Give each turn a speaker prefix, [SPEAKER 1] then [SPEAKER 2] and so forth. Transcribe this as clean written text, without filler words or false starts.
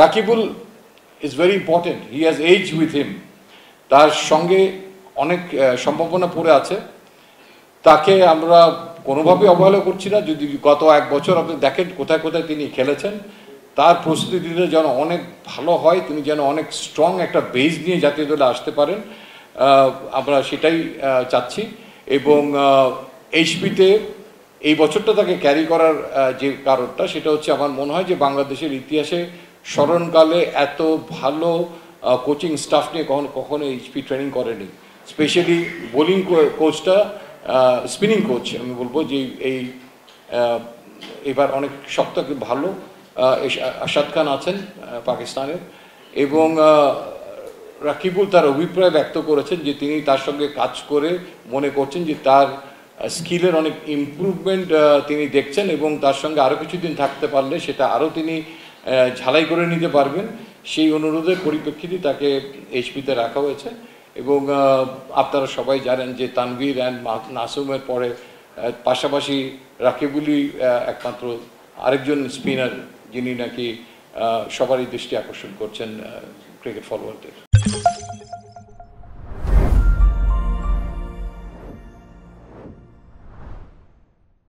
[SPEAKER 1] Rakibul is very important, he has edge with him, তার সঙ্গে অনেক সম্ভাবনা পড়ে আছে। তাকে আমরা কোনোভাবেই অবহেলা করছি না। যদি গত 1 বছর আপনি দেখেন কোথায় কোথায় তিনি খেলেছেন, তার প্রস্তুতিতে যেন অনেক ভালো হয়, তিনি যেন অনেক স্ট্রং একটা বেস নিয়ে জাতীয় দলে আসতে পারেন, আমরা সেটাই চাচ্ছি। এবং এইচপিতে এই বছরটা তাকে ক্যারি করার যে কারণটা, সেটা হচ্ছে আমার মনে হয় যে বাংলাদেশের ইতিহাসে স্মরণকালে এত ভালো কোচিং স্টাফ নিয়ে কখনো এইচপি ট্রেনিং করেনি। স্পেশালি বোলিং কোচটা, স্পিনিং কোচ আমি বলবো যে এই এবার অনেক শক্ত ভালো আশাদ খান আছেন পাকিস্তানের, এবং রাকিবুল তার অভিপ্রায় ব্যক্ত করেছেন যে তিনি তার সঙ্গে কাজ করে মনে করছেন যে তার স্কিলের অনেক ইমপ্রুভমেন্ট তিনি দেখছেন, এবং তার সঙ্গে আরও কিছুদিন থাকতে পারলে সেটা আরও তিনি ঝালাই করে নিতে পারবেন। সেই অনুরোধের পরিপ্রেক্ষিতে তাকে এইচপিতে রাখা হয়েছে। এবং আপনারা সবাই জানেন যে তানভীর অ্যান্ড নাসুমের পরে পাশাপাশি রাকিবুলই একমাত্র আরেকজন স্পিনার যিনি নাকি সবারই দৃষ্টি আকর্ষণ করছেন ক্রিকেট ফলোয়ারদের।